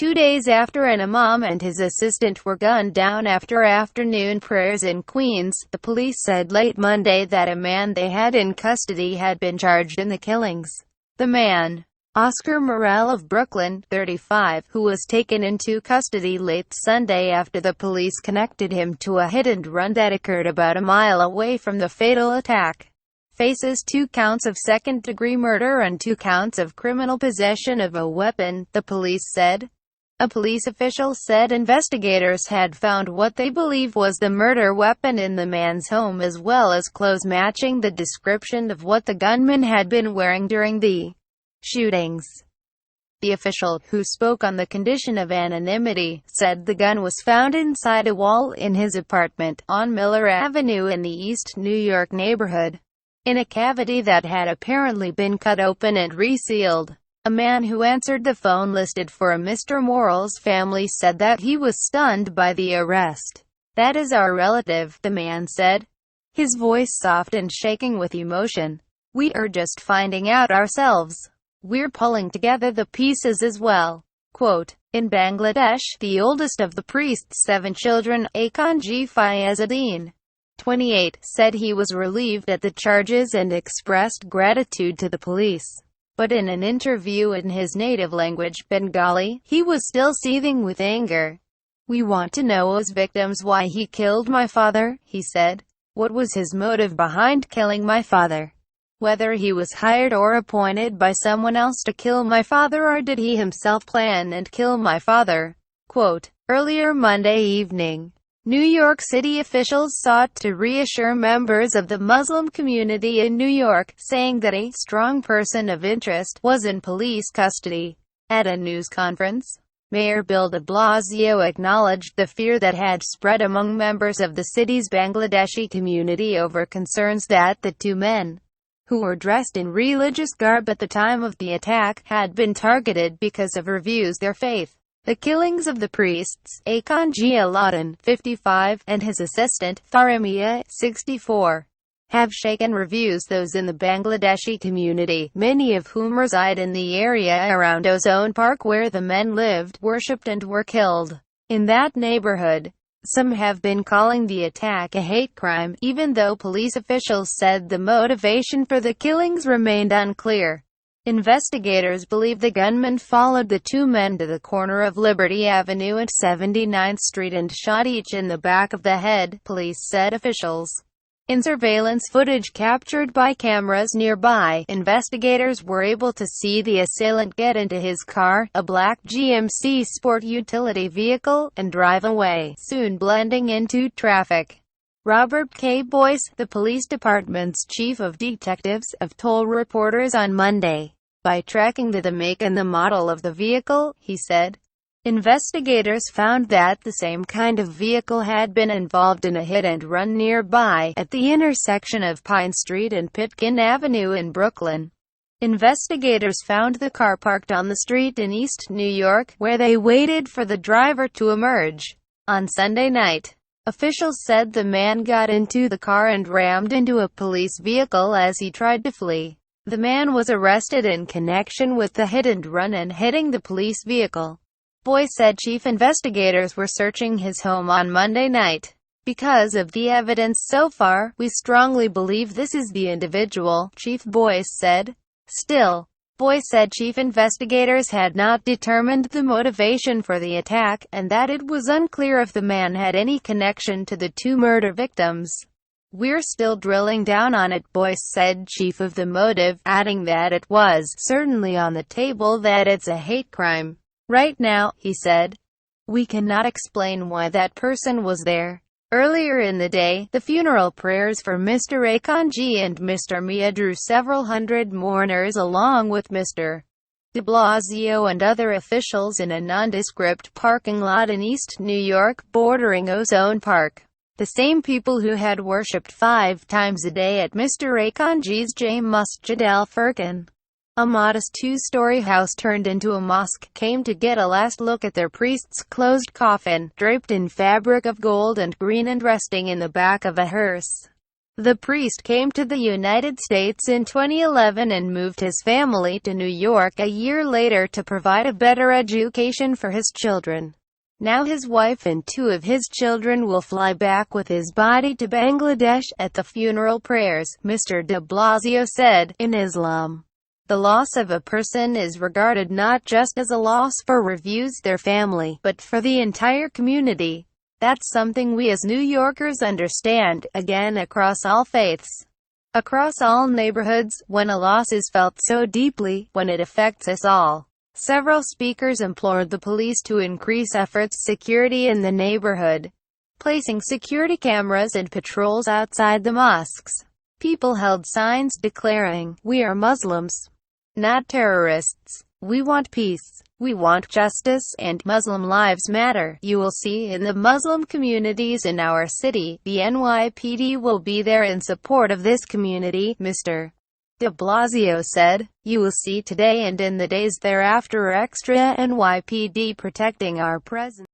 2 days after an imam and his assistant were gunned down after afternoon prayers in Queens. The police said late Monday that a man they had in custody had been charged in the killings. The man, Oscar Morel of Brooklyn, 35, who was taken into custody late Sunday after the police connected him to a hit-and-run that occurred about a mile away from the fatal attack, faces 2 counts of second-degree murder and 2 counts of criminal possession of a weapon, the police said. A police official said investigators had found what they believe was the murder weapon in the man's home, as well as clothes matching the description of what the gunman had been wearing during the shootings. The official, who spoke on the condition of anonymity, said the gun was found inside a wall in his apartment, on Miller Avenue in the East New York neighborhood, in a cavity that had apparently been cut open and resealed. A man who answered the phone listed for a Mr. Morel's family said that he was stunned by the arrest. "That is our relative," the man said, his voice soft and shaking with emotion. "We are just finding out ourselves. We're pulling together the pieces as well." Quote, in Bangladesh, the oldest of the priest's 7 children, Akanji Fayazuddin, 28, said he was relieved at the charges and expressed gratitude to the police. But in an interview in his native language, Bengali, he was still seething with anger. "We want to know as victims why he killed my father," he said. "What was his motive behind killing my father? Whether he was hired or appointed by someone else to kill my father, or did he himself plan and kill my father?" Quote, earlier Monday evening, New York City officials sought to reassure members of the Muslim community in New York, saying that a strong person of interest was in police custody. At a news conference, Mayor Bill de Blasio acknowledged the fear that had spread among members of the city's Bangladeshi community over concerns that the 2 men, who were dressed in religious garb at the time of the attack, had been targeted because of reviews their faith. The killings of the priests, Akanji Aladdin, 55, and his assistant, Farimia, 64, have shaken reviews those in the Bangladeshi community, many of whom reside in the area around Ozone Park where the men lived, worshipped and were killed. In that neighborhood, some have been calling the attack a hate crime, even though police officials said the motivation for the killings remained unclear. Investigators believe the gunman followed the 2 men to the corner of Liberty Avenue and 79th Street and shot each in the back of the head, police said officials. In surveillance footage captured by cameras nearby, investigators were able to see the assailant get into his car, a black GMC Sport utility vehicle, and drive away, soon blending into traffic. Robert K. Boyce, the police department's chief of detectives, told reporters on Monday, "By tracking the make and the model of the vehicle," he said, investigators found that the same kind of vehicle had been involved in a hit-and-run nearby, at the intersection of Pine Street and Pitkin Avenue in Brooklyn. Investigators found the car parked on the street in East New York, where they waited for the driver to emerge. On Sunday night, officials said the man got into the car and rammed into a police vehicle as he tried to flee. The man was arrested in connection with the hit-and-run and hitting the police vehicle. Boyce said chief investigators were searching his home on Monday night. "Because of the evidence so far, we strongly believe this is the individual," Chief Boyce said. Still, Boyce said chief investigators had not determined the motivation for the attack, and that it was unclear if the man had any connection to the 2 murder victims. "We're still drilling down on it," Boyce said, chief of the motive, adding that it was certainly on the table that it's a hate crime. "Right now," he said, "we cannot explain why that person was there." Earlier in the day, the funeral prayers for Mr. Akanji and Mr. Mia drew several hundred mourners along with Mr. de Blasio and other officials in a nondescript parking lot in East New York, bordering Ozone Park. The same people who had worshipped 5 times a day at Mr. Akanji's Jame Masjid al-Furqan, a modest 2-story house turned into a mosque, came to get a last look at their priest's closed coffin, draped in fabric of gold and green and resting in the back of a hearse. The priest came to the United States in 2011 and moved his family to New York a year later to provide a better education for his children. Now his wife and two of his children will fly back with his body to Bangladesh. At the funeral prayers, Mr. de Blasio said, "In Islam, the loss of a person is regarded not just as a loss for their family, but for the entire community. That's something we as New Yorkers understand, again across all faiths, across all neighborhoods, when a loss is felt so deeply, when it affects us all." Several speakers implored the police to increase efforts security in the neighborhood, placing security cameras and patrols outside the mosques. People held signs declaring, "We are Muslims, not terrorists. We want peace. We want justice, and Muslim lives matter." You will see in the Muslim communities in our city, the NYPD will be there in support of this community, Mr. de Blasio said. "You will see today and in the days thereafter extra NYPD protecting our presence."